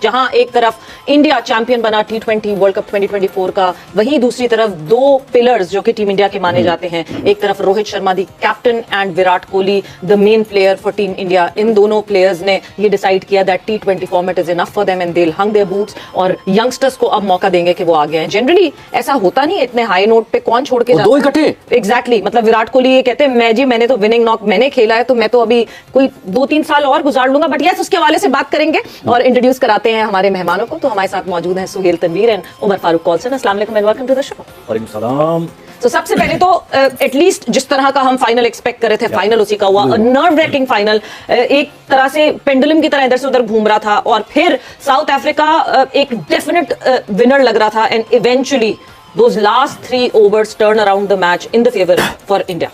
जहां एक तरफ इंडिया चैंपियन बना T20 वर्ल्ड कप 2024 का, वहीं दूसरी तरफ दो पिलर्स जो कि टीम इंडिया के माने जाते हैं, एक तरफ Rohit Sharma the captain and Virat Kohli the main player for team India. इन दोनों प्लेयर्स ने ये डिसाइड किया that T20 format is enough for them and they will hang their boots, और यंगस्टर्स को अब मौका देंगे कि वो आगे आए। जनरली ऐसा होता नहीं, इतने हाई नोट पे कौन छोड़ के जाता है? दो इकट्ठे एग्जैक्टली, मतलब विराट कोहली ये कहते हैं मैंने तो विनिंग नॉक मैंने खेला है, तो मैं तो अभी कोई 2-3 साल और गुजार लूंगा। बट यस, उसके हवाले से बात करेंगे और इंट्रोड्यूस कराते हैं हमारे मेहमानों को। तो हमारे साथ मौजूद हैं सुहेल तनवीर एंड उमर फारूक कॉल्सन। अस्सलाम वालेकुम and welcome to the show. वालेकुम सलाम। तो सबसे पहले तो एटलीस्ट जिस तरह का हम फाइनल एक्सपेक्ट कर रहे थे, फाइनल उसी का हुआ। नर्व रैकिंग फाइनल, एक तरह से पेंडुलम की तरह इधर से उधर घूम रहा था, और फिर साउथ अफ्रीका एक डेफिनेट विनर लग रहा था, and eventually those last 3 overs turn around the match in the favor for India.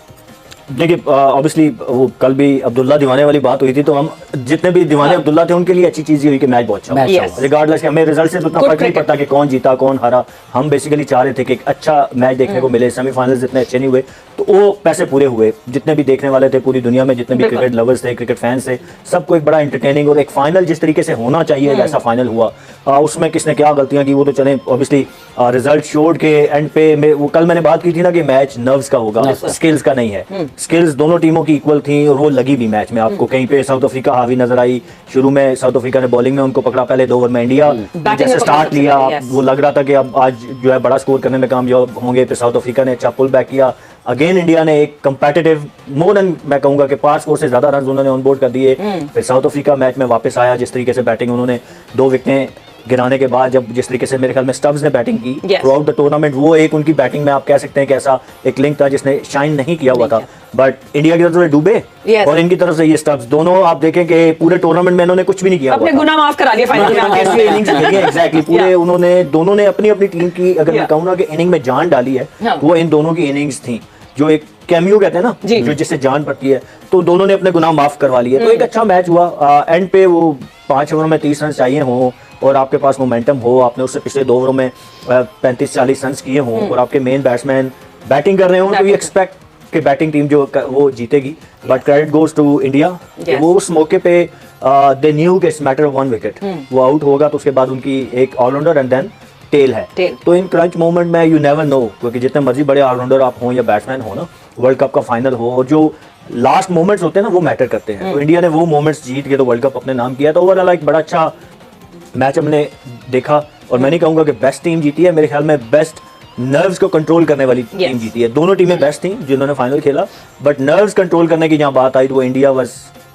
देखिए ऑब्वियसली वो कल भी अब्दुल्ला दीवाने वाली बात हुई थी, तो हम जितने भी दीवाने अब्दुल्ला थे उनके लिए अच्छी चीज ये हुई कि मैच बहुत अच्छा हुआ। रिगार्डलेस हमें रिजल्ट से उतना फर्क नहीं पड़ता कि कौन जीता कौन हारा, हम बेसिकली चाह रहे थे कि एक अच्छा मैच देखने को मिले। सेमीफाइनल्स जितने अच्छे नहीं हुए तो वो पैसे पूरे हुए, जितने भी देखने वाले थे पूरी दुनिया में, जितने भी क्रिकेट लवर्स थे, क्रिकेट फैंस थे, सबको एक बड़ा एंटरटेनिंग और एक फाइनल जिस तरीके से होना चाहिए वैसा फाइनल हुआ। उसमें किसने क्या गलतियां की वो तो चले, ऑब्वियसली रिजल्ट शोड के एंड पे वो कल मैंने बात की थी ना कि मैच नर्व्स का होगा, स्किल्स का नहीं है। स्किल्स दोनों टीमों की इक्वल थी और वो लगी भी मैच में। आपको कहीं पे साउथ अफ्रीका हावी नजर आई, शुरू में साउथ अफ्रीका ने बॉलिंग में उनको पकड़ा, पहले 2 ओवर में इंडिया जैसे स्टार्ट लिया, वो लग रहा था कि अब आज जो है बड़ा स्कोर करने में कामयाब होंगे, फिर साउथ अफ्रीका ने अच्छा पुल बैक किया। अगेन इंडिया ने एक कंपेटिटिव मोर देन मैं कहूंगा कि 5 स्कोर से ज्यादा रन उन्होंने ऑन बोर्ड कर दिए। फिर साउथ अफ्रीका मैच में वापस आया, जिस तरीके से बैटिंग उन्होंने 2 विकेटें गिराने के बाद, जब जिस तरीके से मेरे ख्याल में स्टब्स ने बैटिंग की थ्रू आउट द टूर्नामेंट, वो एक उनकी बैटिंग में आप कह सकते हैं कि ऐसा एक लिंक था जिसने शाइन नहीं किया हुआ था। बट इंडिया की तरफ से डूबे और इनकी तरफ से ये स्टब्स, दोनों आप देखें कि पूरे टूर्नामेंट में इन्होंने कुछ भी नहीं किया, अपने गुनाह माफ करा लिए फाइनल में आके। एग्जैक्टली पूरे उन्होंने दोनों ने अपनी अपनी टीम की, अगर मैं कहूँ ना कि इनिंग में जान डाली है, वो इन दोनों की इनिंग्स थी जो एक कैमियो कहते हैं ना, जो जिससे जान पड़ती है, तो दोनों ने अपने गुनाह माफ करवा लिए। तो एक अच्छा मैच हुआ। एंड पे वो 5 ओवर में 30 रन चाहिए हो और आपके पास मोमेंटम हो, आपने उससे पिछले 2 ओवरों में 35-40 रन किए हों और आपके मेन बैट्समैन बैटिंग कर रहे हो, तो यू एक्सपेक्ट कि बैटिंग टीम जो वो जीतेगी। But credit goes to India, वो उस मौके पे दे न्यू कि इट्स मैटर ऑफ 1 विकेट, वो आउट होगा तो उसके बाद उनकी एक ऑलराउंडर एंड देन टेल है। तो इन क्रंच मोमेंट में यू नेवर नो, क्योंकि जितने मर्जी बड़े ऑलराउंडर आप हो या बैट्समैन हो ना, वर्ल्ड कप का फाइनल हो, और जो लास्ट मोमेंट्स होते हैं ना वो मैटर करते हैं। तो इंडिया ने वो मोमेंट्स जीत के तो वर्ल्ड कप अपने नाम किया। तो ओवरऑल एक बड़ा अच्छा मैच हमने देखा, और मैं नहीं कहूंगा कि बेस्ट टीम जीती है, मेरे ख्याल में बेस्ट नर्व्स को कंट्रोल करने वाली टीम जीती है। दोनों टीमें बेस्ट थी जिन्होंने फाइनल खेला, बट नर्व्स कंट्रोल करने की जहां बात आई तो वो India was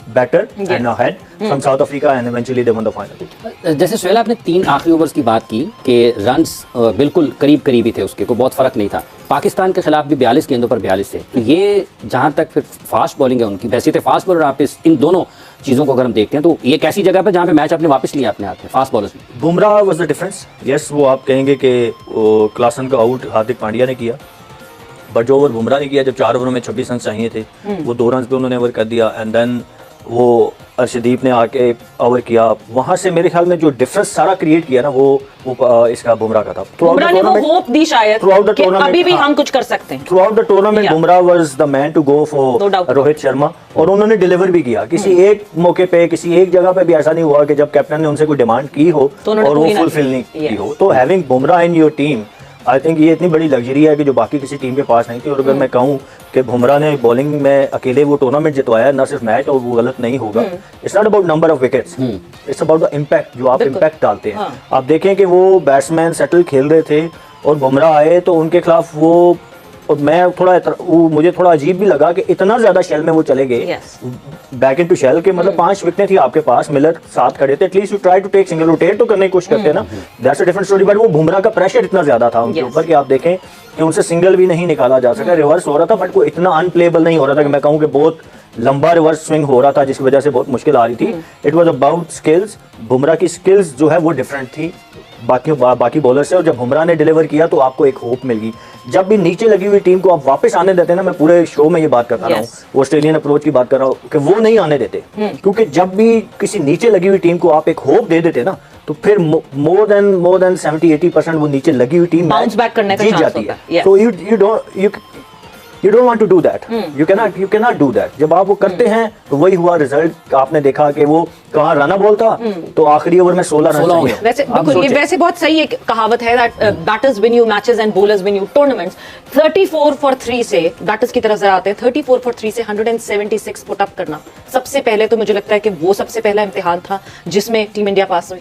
better and ahead from south Africa and eventually they one the final. जैसे सुहेल आपने 3 आखिरी ओवर्स की बात की कि रन्स बिल्कुल करीब ही थे, उसके को बहुत फर्क नहीं था। पाकिस्तान के खिलाफ भी 42 गेंदों पर 42 थे। तो ये जहां तक फिर फास्ट बॉलिंग है उनकी, वैसे थे फास्ट बॉलर, आप इन दोनों चीजों को अगर हम देखते हैं तो ये एक ऐसी जगह पर जहां पे मैच आपने वापस लिया अपने हाथ में फास्ट बॉलर्स में। Bumrah was the difference. Yes, वो आप कहेंगे कि क्लासन का आउट हार्दिक पांड्या ने किया, बट जो ओवर बुमराह ने किया, जब 4 ओवर में 26 रन चाहिए थे, वो 2 रन पे उन्होंने ओवर कर दिया, एंड देन वो अर्शदीप ने आके ओवर किया। वहां से मेरे ख्याल में जो डिफरेंस सारा क्रिएट किया ना वो इसका बुमराह का था। बुमराह ने वो होप दी शायद कि अभी भी हम कुछ कर सकते हैं। Throughout the tournament Bumrah was the man to go for Rohit Sharma, और उन्होंने डिलीवर भी किया। किसी एक मौके पे, किसी एक जगह पे भी ऐसा नहीं हुआ कि जब कैप्टन ने उनसे कोई डिमांड की हो और वो फुलफिल नहीं की हो। तो having Bumrah in your team, I think ये इतनी बड़ी लग्जरी है कि जो बाकी किसी टीम के पास नहीं थी। और अगर मैं कहूँ कि बुमराह ने बॉलिंग में अकेले वो टूर्नामेंट जितवाया, ना सिर्फ मैच, और वो गलत नहीं होगा। It's not about number of wickets, it's about the impact, जो आप इम्पैक्ट डालते हैं। आप देखें कि वो बैट्समैन सेटल खेल रहे थे और बुमराह आए तो उनके खिलाफ वो, और मैं मुझे थोड़ा अजीब भी लगा कि इतना ज्यादा शेल में वो चले गए, बैक इन टू शेल के, मतलब 5 विकेटें थी आपके पास, मिलर साथ खड़े थे, at least you try to take single, rotate तो करने की कोशिश करते हैं ना, that's a different story. But वो बुमराह का प्रेशर इतना ज्यादा था उनके ऊपर कि आप देखें कि उनसे सिंगल भी नहीं निकाला जा सका। रिवर्स हो रहा था बट वो इतना अनप्लेबल नहीं हो रहा था कि मैं कहूँ कि बहुत लंबा रिवर्स स्विंग हो रहा था, जिसकी वजह से बहुत मुश्किल आ रही थी। It was about skills, Bumrah की स्किल्स जो है वो डिफरेंट थी बाकी बॉलर से, और जब बुमराह ने डिलीवर किया तो आपको एक होप मिल गई। जब भी नीचे लगी हुई टीम को आप वापस आने देते हैं ना, मैं पूरे शो में ये बात करता रहा हूँ, ऑस्ट्रेलियन अप्रोच की बात कर रहा हूँ कि वो नहीं आने देते, क्योंकि जब भी किसी नीचे लगी हुई टीम को आप एक होप दे देते ना, तो फिर मोर देन 70-80% वो नीचे लगी हुई टीम बाउंस बैक करने का जीत चांस जाती होता है। तो you don't want to do that, you cannot do that. जब आप वो करते हैं तो वही हुआ रिजल्ट। आपने देखा कि वो कहाँ रन बॉल था तो आखिरी ओवर में 16 रन चाहिए। वैसे बिल्कुल, ये वैसे बहुत सही एक कहावत है that batters win you matches and bowlers win you tournaments. 34 for 3 से बैटर्स की तरफ जरा आते हैं। 34 for 3 से 176 पुट अप करना, सबसे पहले तो मुझे लगता है कि वो सबसे पहला इम्तिहान था जिसमें टीम इंडिया पास हुई।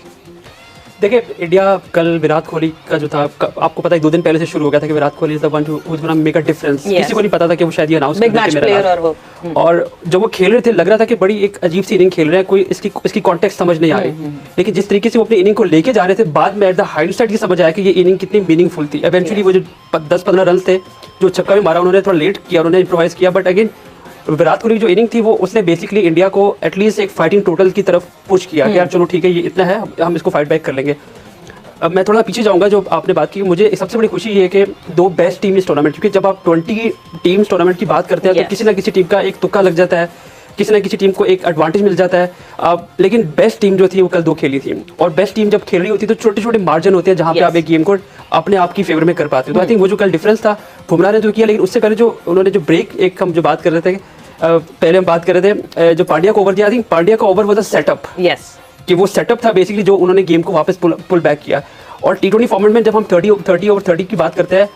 देखिए, इंडिया कल विराट कोहली का जो था, आपको पता है 2 दिन पहले से शुरू हो गया था कि Virat Kohli is the one who is gonna make a difference. किसी को नहीं पता था कि वो शायद ये अनाउंस बिग मैच प्लेयर और जब वो खेल रहे थे लग रहा था कि बड़ी एक अजीब सी इनिंग खेल रहे हैं, कोई इसकी कॉन्टेक्स्ट समझ नहीं आ रही। लेकिन जिस तरीके से वो अपनी इनिंग को लेके जा रहे थे, बाद में एट द हाइलाइट ये समझ आया कि ये इनिंग कितनी मीनिंगफुल थी। इवेंचुअली वो जो 10-15 रन थे जो छक्का भी मारा, उन्होंने थोड़ा लेट किया, उन्होंने इम्प्रोवाइज किया, बट अगेन विराट कोहली की जो इनिंग थी वो उसने बेसिकली इंडिया को एटलीस्ट एक फाइटिंग टोटल की तरफ पुश किया कि यार चलो ठीक है, ये इतना है, हम इसको फाइट बैक कर लेंगे। अब मैं थोड़ा पीछे जाऊंगा, जो आपने बात की, मुझे सबसे बड़ी खुशी ये है कि 2 बेस्ट टीम इस टूर्नामेंट, क्योंकि जब आप 20 टीम्स टूर्नामेंट की बात करते हैं तो किसी ना किसी टीम का एक तुक्का लग जाता है, किसी ना किसी टीम को एक एडवांटेज मिल जाता है। लेकिन बेस्ट टीम जो थी वो कल 2 खेली थी, और बेस्ट टीम जब खेल रही होती है तो छोटे छोटे मार्जिन होते हैं जहाँ पे आप एक गेम को अपने आप की फेवर में कर पाते हो। तो आई थिंक वो जो कल डिफरेंस था बुमराह ने तो किया, लेकिन उससे पहले जो उन्होंने जो ब्रेक, एक हम जो बात कर रहे थे पहले हम बात कर रहे थे जो पांड्या को ओवर दिया, आई थिंक पांड्या का over was a setup. Yes, कि वो सेटअप था बेसिकली जो उन्होंने गेम को वापस पुल बैक किया। और T20 फॉर्मेट में जब हम 30 ओवर 30 की बात करते हैं,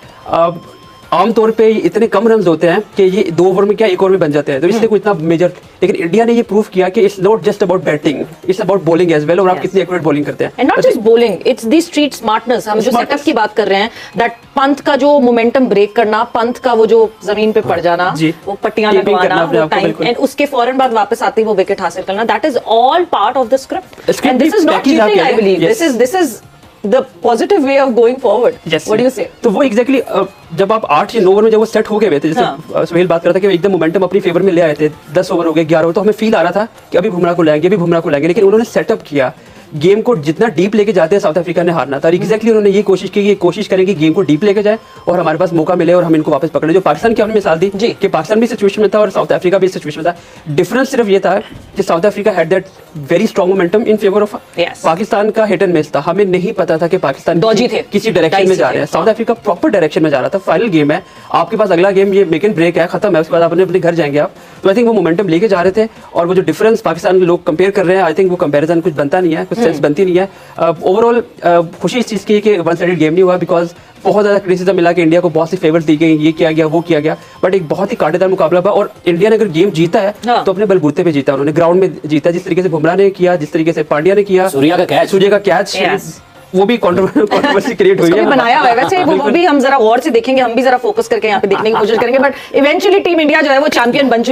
आमतौर पे इतने कम रन होते हैं कि ये 2 ओवर में क्या 1 ओवर में बन जाते हैं, तो इसलिए कोई इतना मेजर। लेकिन इंडिया ने ये प्रूव किया कि it's not just about batting, it's about bowling as well, और आप कितनी एक्यूरेट बॉलिंग करते हैं। And not just bowling, it's the street smartness. हम जो सेटअप की बात कर रहे हैं, दैट पंत का जो मोमेंटम ब्रेक करना, पंत का वो जो जमीन पे पड़ जाना, वो पट्टियां लगवाना, वो टाइम, एंड उसके फौरन बाद वापस आते ही वो विकेट हासिल करना, that is all part of the script. And this is not cheating, I believe this is the positive way of going forward. Yes, what do you say? तो वो एग्जैक्टली जब आप 8 या 9 ओवर में जब वो सेट हो गए थे, जैसे सुहेल बात कर रहा था कि एकदम मोमेंटम अपनी फेवर में ले आए थे, 10 ओवर हो गए, 11 ओवर, तो हमें फील आ रहा था कि अभी बुमराह को लाएंगे, अभी बुमराह को लाएंगे, लेकिन उन्होंने सेटअप किया गेम को। जितना डीप लेके जाते हैं साउथ अफ्रीका ने हारना था, एग्जैक्टली उन्होंने ये कोशिश की, कोशिश करेंगे गेम को डीप लेके जाए और हमारे पास मौका मिले और हम इनको वापस पकड़े। जो पाकिस्तान की हमने मिसाल दी कि पाकिस्तान भी सिचुएशन में था और साउथ अफ्रीका भी सिचुएशन में था। डिफरेंस सिर्फ ये था कि south Africa had that very strong momentum in favour of Pakistan का हिट एंड मिस था। हमें नहीं पता था कि पाकिस्तान किसी डायरेक्शन में जा रहे हैं, साउथ अफ्रीका प्रॉपर डायरेक्शन में जा रहा था। फाइनल गेम है, आपके पास अगला गेम ये मेक एंड ब्रेक है, खत्म है, उसके बाद अपने अपने घर जाएंगे आप। तो आई थिंक वो मोमेंटम लेके जा रहे थे, और वो जो डिफरेंस पाकिस्तान के लोग कंपेयर कर रहे हैं, आई थिंक वो कंपैरिजन कुछ बनता नहीं है, कुछ सेंस बनती नहीं है। ओवरऑल खुशी इस चीज़ की कि वन साइडेड गेम नहीं हुआ, बिकॉज बहुत ज़्यादा क्रिटिसिज्म मिला कि इंडिया को बहुत सी फेवर दी गई, ये किया गया, वो किया गया, बट एक बहुत ही कांटेदार मुकाबला था। और इंडिया ने अगर गेम जीता है तो अपने बलबूते पे जीता, उन्होंने ग्राउंड में जीता, जिस तरीके से बुमराह ने किया, जिस तरीके से पांड्या ने किया, सूर्या का कैच वो भी कंट्रोवर्सी क्रिएट हुई है, बनाया हुआ है। वैसे वो भी हम जरा गौर से देखेंगे, हम भी जरा फोकस करके यहाँ पे देखने की कोशिश करेंगे, बट इवेंचुअली टीम इंडिया जो है वो चैंपियन बन चुकी है।